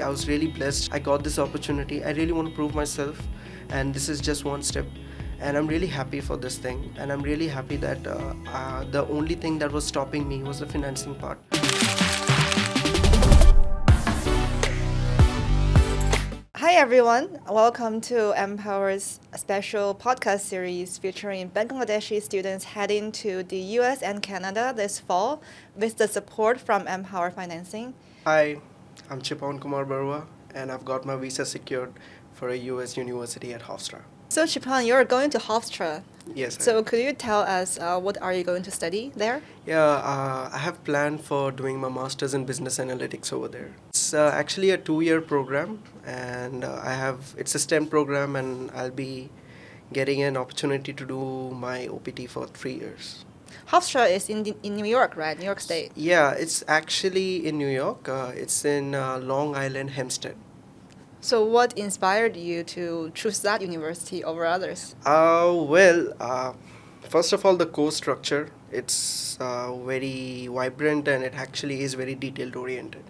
I was really blessed. I got this opportunity. I really want to prove myself, and this is just one step. And I'm really happy for this thing. And I'm really happy that the only thing that was stopping me was the financing part. Hi everyone, welcome to MPOWER's special podcast series featuring Bangladeshi students heading to the US and Canada this fall with the support from MPOWER Financing. Hi, I'm Chippon Barua, and I've got my visa secured for a US university at Hofstra. So Chippon, you're going to Hofstra. Yes. So could you tell us what are you going to study there? Yeah, I have planned for doing my master's in business analytics over there. It's actually a 2-year program, and it's a STEM program, and I'll be getting an opportunity to do my OPT for 3 years. Hofstra is in New York, right? New York State. Yeah, it's actually in New York. It's in Long Island, Hempstead. So what inspired you to choose that university over others? First of all, the course structure. It's very vibrant, and it actually is very detailed oriented.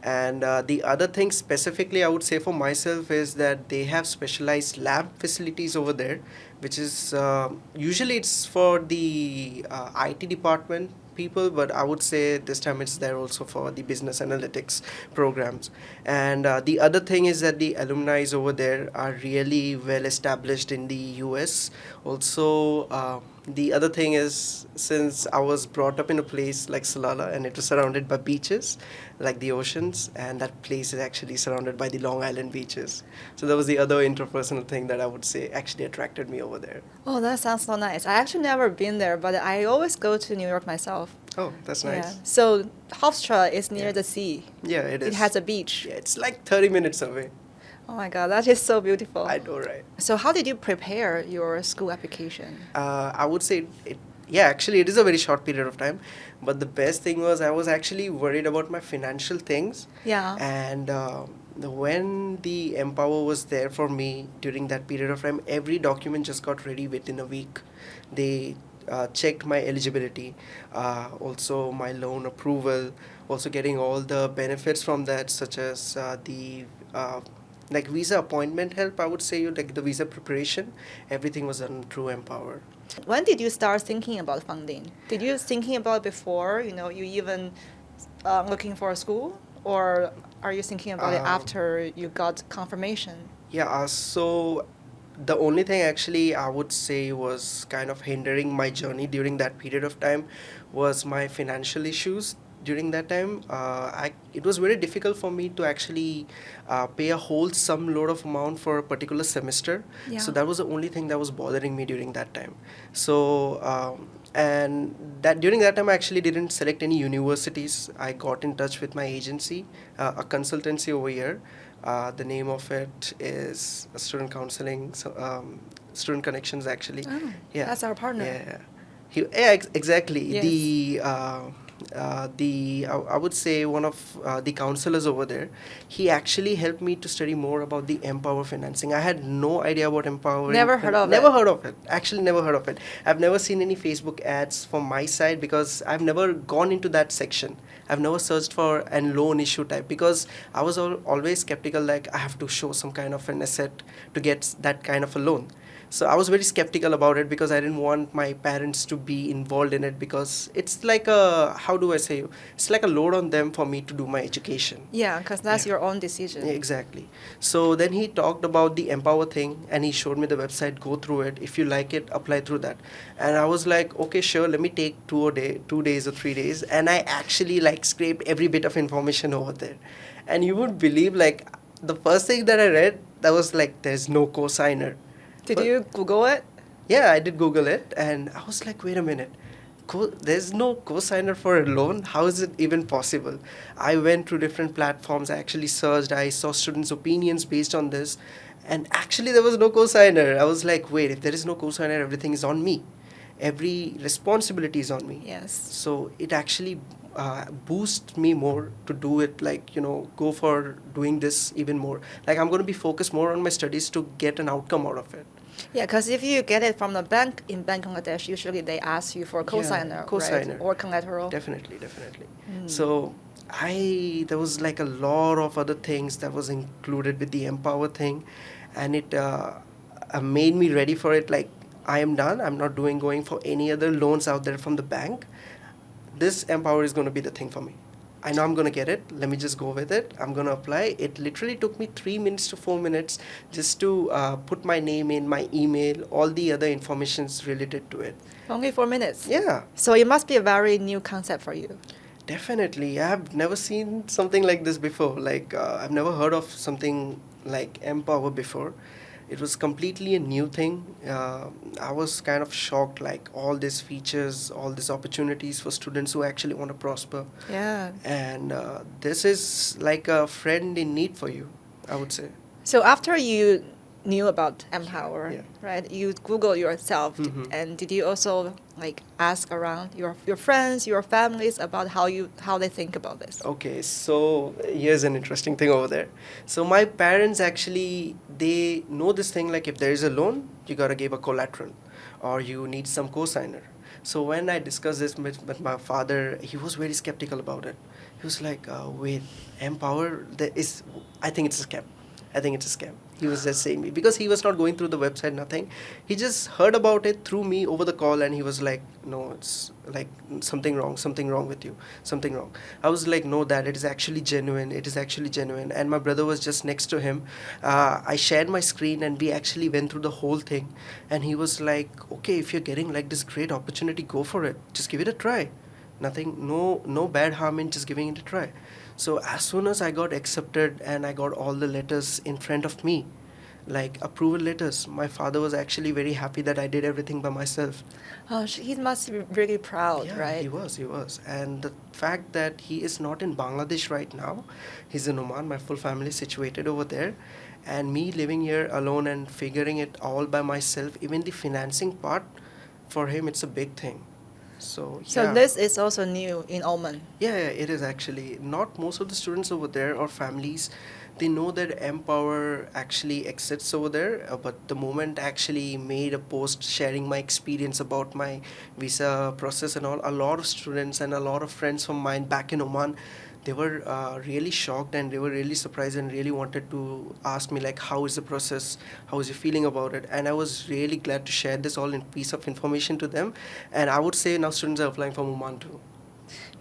And the other thing specifically I would say for myself is that they have specialized lab facilities over there, which is usually it's for the IT department people, but I would say this time it's there also for the business analytics programs. And the other thing is that the alumni over there are really well established in the US. Also, the other thing is, since I was brought up in a place like Salala and it was surrounded by beaches, like the oceans, and that place is actually surrounded by the Long Island beaches. So that was the other interpersonal thing that I would say actually attracted me over there. Oh, that sounds so nice. I actually never been there, but I always go to New York myself. Oh, that's nice. Yeah. So Hofstra is near the sea. Yeah, it is. It has a beach. Yeah, it's like 30 minutes away. Oh my God, that is so beautiful. I know, right? So how did you prepare your school application? I would say actually it is a very short period of time, but the best thing was I was actually worried about my financial things. Yeah. And when the Empower was there for me during that period of time, every document just got ready within a week. They checked my eligibility, also my loan approval, also getting all the benefits from that, such as the like visa appointment help, I would say, like the visa preparation, everything was done through Empower. When did you start thinking about funding? Did you thinking about it before, you even looking for a school? Or are you thinking about it after you got confirmation? Yeah, so the only thing actually I would say was kind of hindering my journey during that period of time was my financial issues. During that time, it was very difficult for me to actually pay a whole sum load of amount for a particular semester. Yeah. So that was the only thing that was bothering me during that time. So and that during that time I actually didn't select any universities. I got in touch with my agency, a consultancy over here. The name of it is Student Counseling, Student Connections actually. Oh, Yeah, that's our partner. Exactly. Yes. I would say one of the counselors over there, he actually helped me to study more about the Empower Financing. I had no idea about Empower. Never heard of it. Never heard of it. Actually, never heard of it. I've never seen any Facebook ads from my side because I've never gone into that section. I've never searched for a loan issue type because I was always skeptical, like I have to show some kind of an asset to get that kind of a loan. So I was very skeptical about it because I didn't want my parents to be involved in it because it's like how do I say, it's like a load on them for me to do my education. Yeah, because that's Yeah. your own decision. Yeah, exactly. So then he talked about the Empower thing and he showed me the website, go through it. If you like it, apply through that. And I was like, okay, sure, let me take 2 days or 3 days. And I actually like scraped every bit of information over there. And you would believe, like, the first thing that I read, that was like, there's no cosigner. Did But- you Google it? Yeah, I did Google it, and I was like, wait a minute. There's no cosigner for a loan? How is it even possible? I went through different platforms. I actually searched. I saw students' opinions based on this. And actually, there was no cosigner. I was like, wait, if there is no cosigner, everything is on me. Every responsibility is on me. Yes. So it actually boosts me more to do it, like, go for doing this even more. Like, I'm going to be focused more on my studies to get an outcome out of it. Yeah, because if you get it from the bank in Bangladesh, usually they ask you for a cosigner, cosigner. right? Or collateral. Definitely. So there was like a lot of other things that was included with the Empower thing, and it made me ready for it. Like, I am done. I'm not going for any other loans out there from the bank. This Empower is going to be the thing for me. I know I'm going to get it. Let me just go with it. I'm going to apply. It literally took me 3 minutes to 4 minutes just to put my name in, my email, all the other informations related to it. Only 4 minutes. Yeah. So it must be a very new concept for you. Definitely. I have never seen something like this before. Like, I've never heard of something like Empower before. It was completely a new thing. I was kind of shocked, like all these features, all these opportunities for students who actually want to prosper. Yeah. And this is like a friend in need for you, I would say. So after you knew about Empower, Yeah. right? You Google yourself, Mhm. and did you also like ask around your friends, your families about how they think about this? Okay, so here's an interesting thing over there. So my parents actually, they know this thing, like if there is a loan, you gotta give a collateral or you need some cosigner. So when I discussed this with my father, he was very skeptical about it. He was like, wait, Empower, I think it's a scam. I think it's a scam. He was just saying me because he was not going through the website, nothing. He just heard about it through me over the call, and he was like, "No, it's like something wrong with you, something wrong." I was like, "No, Dad, it is actually genuine. It is actually genuine." And my brother was just next to him. I shared my screen, and we actually went through the whole thing. And he was like, "Okay, if you're getting like this great opportunity, go for it. Just give it a try. Nothing, no bad harm in just giving it a try." So as soon as I got accepted and I got all the letters in front of me, like approval letters, my father was actually very happy that I did everything by myself. Oh, he must be really proud, Yeah, right? he was. And the fact that he is not in Bangladesh right now, he's in Oman, my full family is situated over there. And me living here alone and figuring it all by myself, even the financing part, for him, it's a big thing. So, So yeah. this is also new in Oman. Yeah, it is actually. Not most of the students over there or families, they know that Empower actually exists over there. But the moment I actually made a post sharing my experience about my visa process and all, a lot of students and a lot of friends of mine back in Oman, they were really shocked and they were really surprised and really wanted to ask me like, how is the process? How is you feeling about it? And I was really glad to share this all in piece of information to them. And I would say now students are applying for Oman too.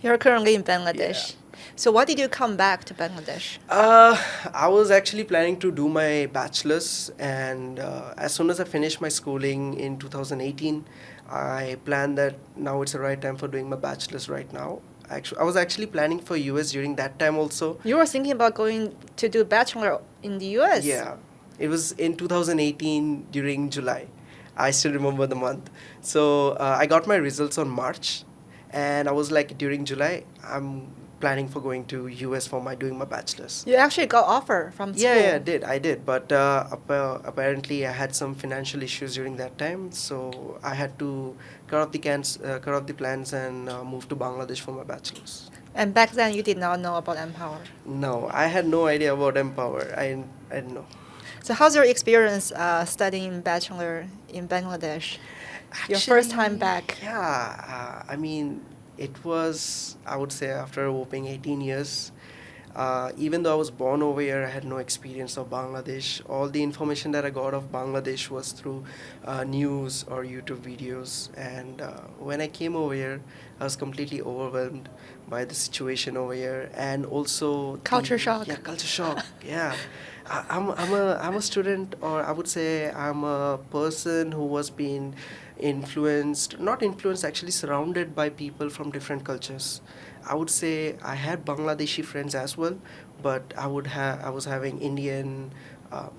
You're currently in Bangladesh. So why did you come back to Bangladesh? I was actually planning to do my bachelor's, and as soon as I finished my schooling in 2018, I planned that now it's the right time for doing my bachelor's right now. Actually, I was actually planning for US during that time also. You were thinking about going to do bachelor in the US. Yeah, it was in 2018 during July. I still remember the month. So I got my results on March, and I was like, during July, I'm planning for going to US for my doing my bachelor's. You actually got offer from school. Yeah, I did. But apparently, I had some financial issues during that time, so I had to cut off the plans and move to Bangladesh for my bachelor's. And back then you did not know about Empower. No, I had no idea about Empower. I didn't know. So how's your experience studying bachelor in Bangladesh? Your first time back. Yeah, I mean, it was, I would say, after a whopping 18 years. Even though I was born over here, I had no experience of Bangladesh. All the information that I got of Bangladesh was through news or YouTube videos. And when I came over here, I was completely overwhelmed by the situation over here, and also Culture shock. Yeah, culture shock. Yeah, I'm a student, or I would say I'm a person who was being not influenced, actually surrounded by people from different cultures. I would say I had Bangladeshi friends as well, but I was having Indian,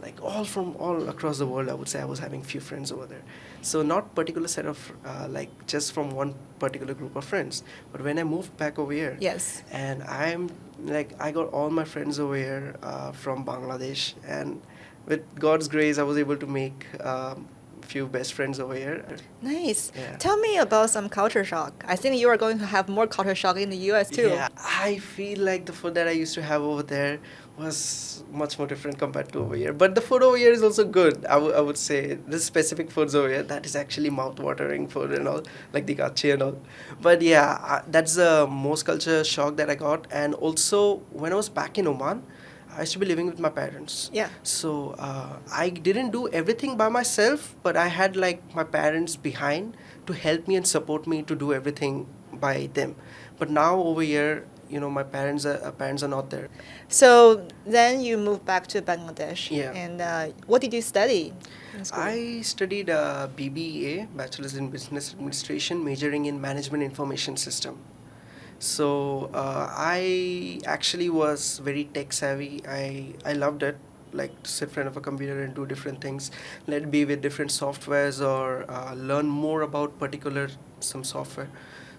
like all across the world. I would say I was having few friends over there. So not particular set of like just from one particular group of friends. But when I moved back over here, Yes. and I got all my friends over here from Bangladesh, and with God's grace, I was able to make few best friends over here. Nice. Yeah. Tell me about some culture shock. I think you are going to have more culture shock in the US too. Yeah, I feel like the food that I used to have over there was much more different compared to over here. But the food over here is also good. I would say the specific foods over here that is actually mouth-watering food and all, like the gachi and all. But yeah, that's the most culture shock that I got. And also when I was back in Oman, I used to be living with my parents. Yeah. So I didn't do everything by myself, but I had like my parents behind to help me and support me to do everything by them. But now over here, my parents are not there. So then you moved back to Bangladesh. Yeah. And what did you study in school? I studied BBA, Bachelor's in Business Administration, majoring in Management Information System. So I actually was very tech savvy. I loved it, like to sit in front of a computer and do different things. Let it be with different softwares or learn more about particular some software.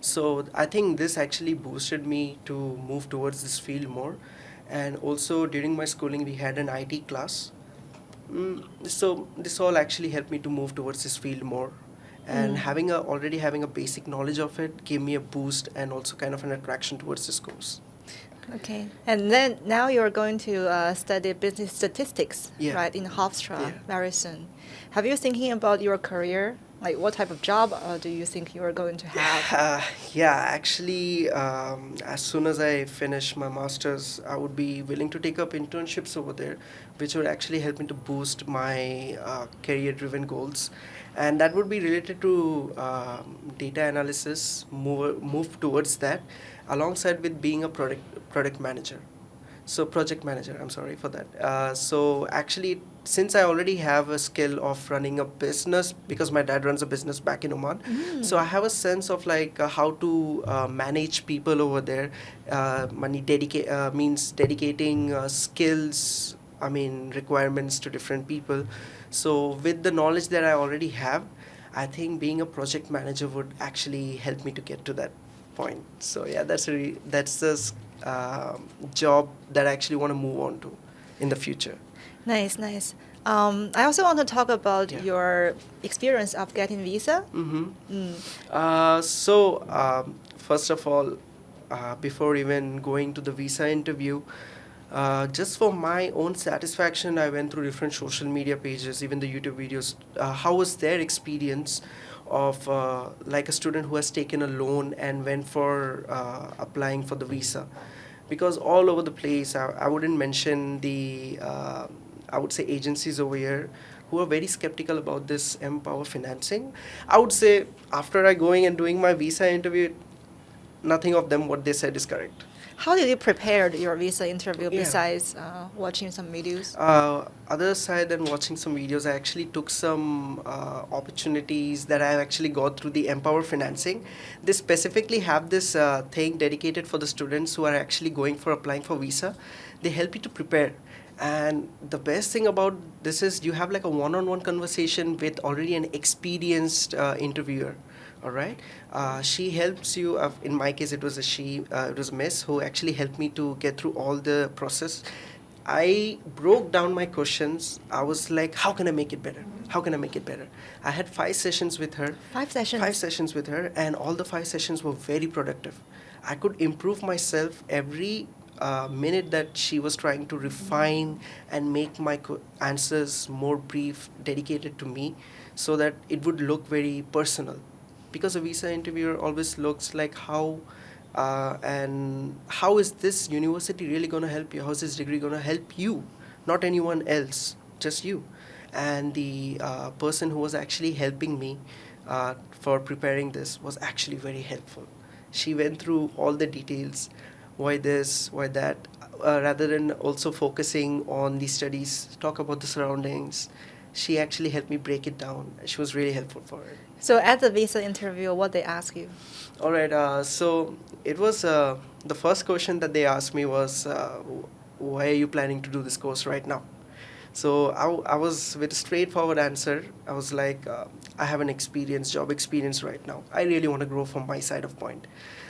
So I think this actually boosted me to move towards this field more. And also during my schooling, we had an IT class. So this all actually helped me to move towards this field more, and already having a basic knowledge of it gave me a boost and also kind of an attraction towards this course. Okay. And then now you're going to study business statistics, Yeah. right, in Hofstra Yeah. very soon. Have you thinking about your career? Like what type of job do you think you are going to have? Yeah, actually, as soon as I finish my master's, I would be willing to take up internships over there, which would actually help me to boost my career-driven goals, and that would be related to data analysis. Move towards that, alongside with being a product manager. So project manager, I'm sorry for that. So actually, since I already have a skill of running a business, because my dad runs a business back in Oman, so I have a sense of like how to manage people over there. Money dedicate means dedicating skills. I mean requirements to different people. So with the knowledge that I already have, I think being a project manager would actually help me to get to that point. So yeah, that's the job that I actually want to move on to in the future. Nice, nice. I also want to talk about Yeah. your experience of getting visa. First of all, before even going to the visa interview, just for my own satisfaction, I went through different social media pages, even the YouTube videos. How was their experience of like a student who has taken a loan and went for applying for the visa? Because all over the place, I wouldn't mention the, I would say, agencies over here who are very skeptical about this MPOWER financing. I would say after I going and doing my visa interview, nothing of them what they said is correct. How did you prepare your visa interview Yeah. besides watching some videos? Other side than watching some videos, I actually took some opportunities that I've actually got through the Empower Financing. They specifically have this thing dedicated for the students who are actually going for applying for visa. They help you to prepare. And the best thing about this is you have like a one-on-one conversation with already an experienced interviewer. All right. She helps you. In my case, it was a she. It was a miss who actually helped me to get through all the process. I broke down my questions. I was like, how can I make it better? How can I make it better? I had 5 sessions with her. 5 sessions. 5 sessions with her, and all the 5 sessions were very productive. I could improve myself every minute that she was trying to refine and make my answers more brief, dedicated to me, so that it would look very personal. Because a visa interviewer always looks like how is this university really going to help you? How is this degree going to help you? Not anyone else, just you. And the person who was actually helping me for preparing this was actually very helpful. She went through all the details, why this, why that, rather than also focusing on the studies, talk about the surroundings. She actually helped me break it down. She was really helpful for it. So at the visa interview, what they ask you? All right. So it was the first question that they asked me was, why are you planning to do this course right now? So I was with a straightforward answer. I was like, I have an job experience right now. I really want to grow from my side of point.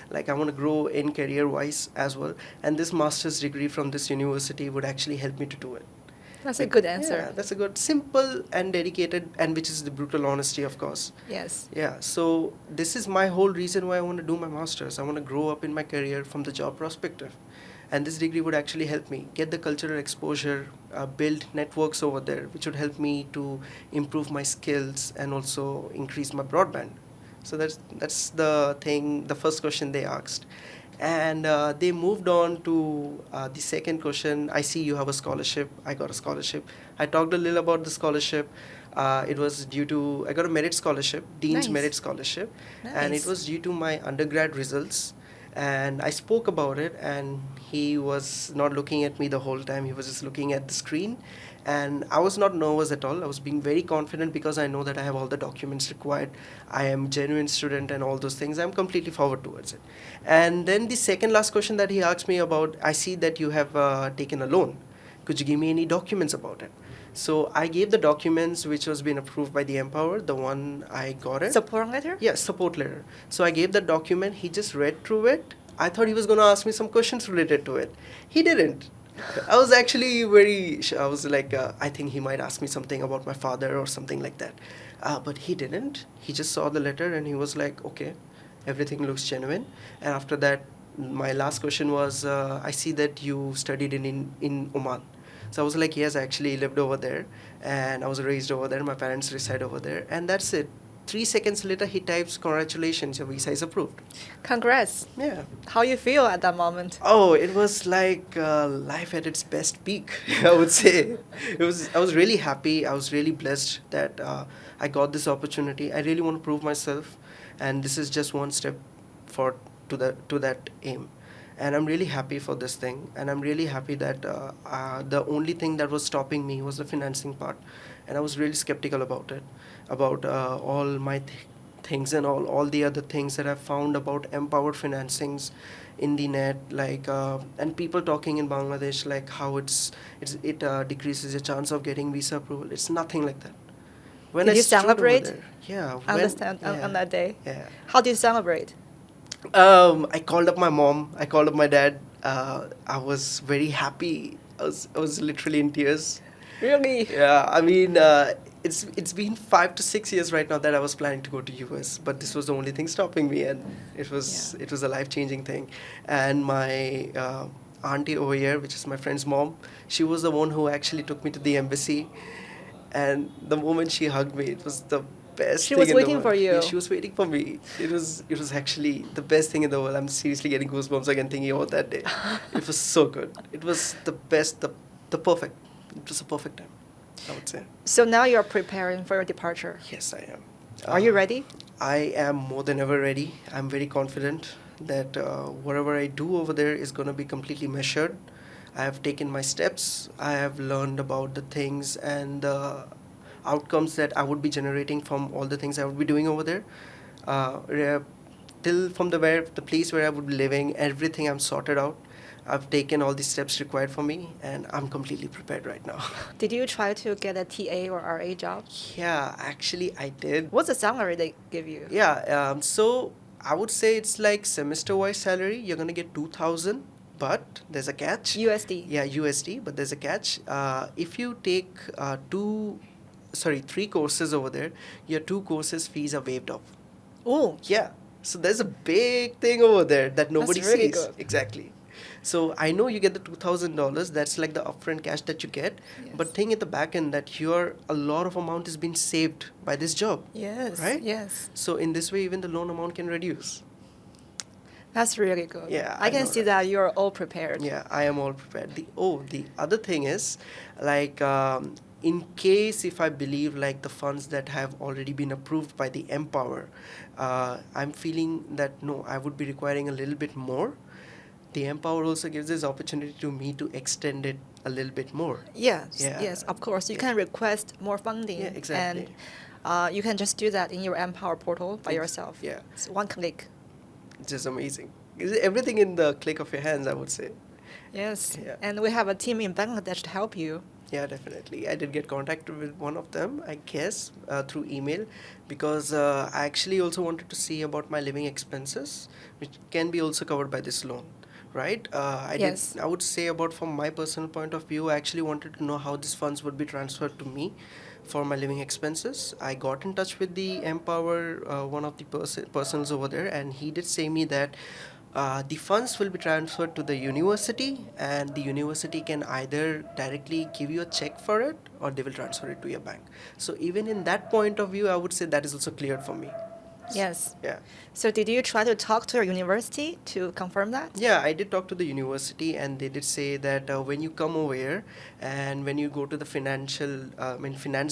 Like I want to grow in career wise as well. And this master's degree from this university would actually help me to do it. That's a good answer. Yeah, that's a good, simple and dedicated, and which is the brutal honesty, of course. Yes. Yeah, so this is my whole reason why I want to do my master's. I want to grow up in my career from the job perspective. And this degree would actually help me get the cultural exposure, build networks over there, which would help me to improve my skills and also increase my broadband. So that's the thing, the first question they asked. And they moved on to the second question. I see you have a scholarship. I got a scholarship. I talked a little about the scholarship. It was due to, I got a merit scholarship, Dean's Nice. Merit Scholarship. And it Nice. was due to my undergrad results. And I spoke about it, and he was not looking at me the whole time. He was just looking at the screen. And I was not nervous at all. I was being very confident because I know that I have all the documents required. I am a genuine student and all those things. I'm completely forward towards it. And then the second last question that he asked me about, I see that you have taken a loan. Could you give me any documents about it? So I gave the documents which was been approved by the Empower, the one I got it. Support letter? Yeah, support letter. So I gave the document. He just read through it. I thought he was going to ask me some questions related to it. He didn't. I was actually I was like, I think he might ask me something about my father or something like that. But he didn't. He just saw the letter and he was like, okay, everything looks genuine. And after that, my last question was, I see that you studied in Oman. So I was like, yes, I actually lived over there and I was raised over there. My parents reside over there. And that's it. 3 seconds later, he types, congratulations, your visa is approved. Congrats. Yeah. How you feel at that moment? Oh, it was like life at its best peak, I would say. I was really happy. I was really blessed that I got this opportunity. I really want to prove myself. And this is just one step for to that aim. And I'm really happy for this thing. And I'm really happy that the only thing that was stopping me was the financing part. And I was really skeptical about it, about all my things and all the other things that I've found about empowered financings in the net, like and people talking in Bangladesh like how it decreases your chance of getting visa approval. It's nothing like that. When Did I you stood over celebrate? there, yeah, Understand yeah, on that day? yeah. How do you celebrate? I called up my mom. I called up my dad. I was very happy. I was literally in tears. Really? Yeah, I mean, it's been 5 to 6 years right now that I was planning to go to US, but this was the only thing stopping me, and Yeah. it was a life changing thing. And my auntie over here, which is my friend's mom, she was the one who actually took me to the embassy, and the moment she hugged me, it was the best She thing was in the waiting world. for you. Yeah, she was waiting for me. It was actually the best thing in the world. I'm seriously getting goosebumps again thinking about that day. It was so good. It was the best, the perfect. It was a perfect time, I would say. So now you're preparing for your departure. Yes, I am. Are you ready? I am more than ever ready. I'm very confident that whatever I do over there is going to be completely measured. I have taken my steps. I have learned about the things and the outcomes that I would be generating from all the things I would be doing over there. Re- Till from the place where I would be living, everything I'm sorted out. I've taken all the steps required for me, and I'm completely prepared right now. Did you try to get a TA or RA job? Yeah, actually, I did. What's the salary they give you? Yeah, so I would say it's like semester-wise salary. You're gonna get 2,000, but there's a catch. USD. Yeah, USD, but there's a catch. If you take three courses over there, your two courses fees are waived off. Oh, Yeah, so there's a big thing over there that nobody really sees. good. Exactly. So I know you get the $2,000. That's like the upfront cash that you get. Yes. But think at the back end that a lot of amount is being saved by this job. yes, Right? yes. So in this way, even the loan amount can reduce. That's really good. Yeah, I I can know, see right? that you're all prepared. Yeah, I am all prepared. The other thing is, like, in case if I believe like the funds that have already been approved by the Empower, I'm feeling that no, I would be requiring a little bit more. The Empower also gives this opportunity to me to extend it a little bit more. Yes, Yeah. yes, of course. You Yeah. can request more funding. Yeah, exactly. And you can just do that in your Empower portal by yourself. Yeah. It's one click. It's just amazing. Everything in the click of your hands, I would say. Yes. Yeah. And we have a team in Bangladesh to help you. Yeah, definitely. I did get contacted with one of them, I guess, through email, because I actually also wanted to see about my living expenses, which can be also covered by this loan. right? Yes. I would say about from my personal point of view, I actually wanted to know how these funds would be transferred to me for my living expenses. I got in touch with the Empower, one of the persons over there, and he did say me that the funds will be transferred to the university, and the university can either directly give you a check for it or they will transfer it to your bank. So even in that point of view, I would say that is also cleared for me. Yes. Yeah. So did you try to talk to your university to confirm that? Yeah, I did talk to the university, and they did say that when you come over here and when you go to the finance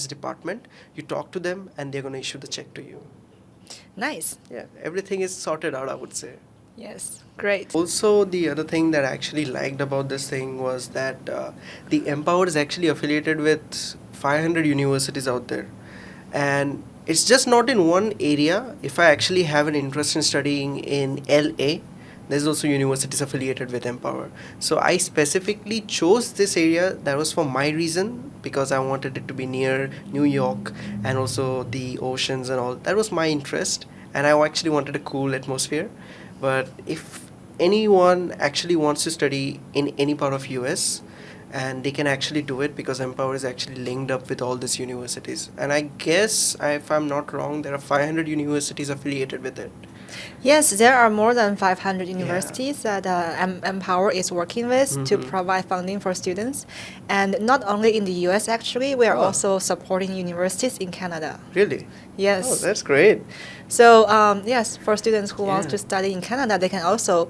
department, you talk to them, and they're going to issue the check to you. Nice. Yeah, everything is sorted out, I would say. Yes. Great. Also, the other thing that I actually liked about this thing was that the Empower is actually affiliated with 500 universities out there. And it's just not in one area. If I actually have an interest in studying in LA, there's also universities affiliated with Empower. So I specifically chose this area. That was for my reason, because I wanted it to be near New York and also the oceans and all. That was my interest. And I actually wanted a cool atmosphere. But if anyone actually wants to study in any part of US, and they can actually do it because Empower is actually linked up with all these universities. And I guess, if I'm not wrong, there are 500 universities affiliated with it. Yes, there are more than 500 Yeah. universities that Empower is working with to provide funding for students. And not only in the US, actually, we are Oh. also supporting universities in Canada. Really? Yes. Oh, that's great. So, yes, for students who want Yeah. to study in Canada, they can also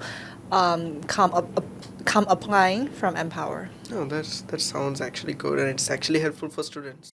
come applying from Empower. No, that sounds actually good, and it's actually helpful for students.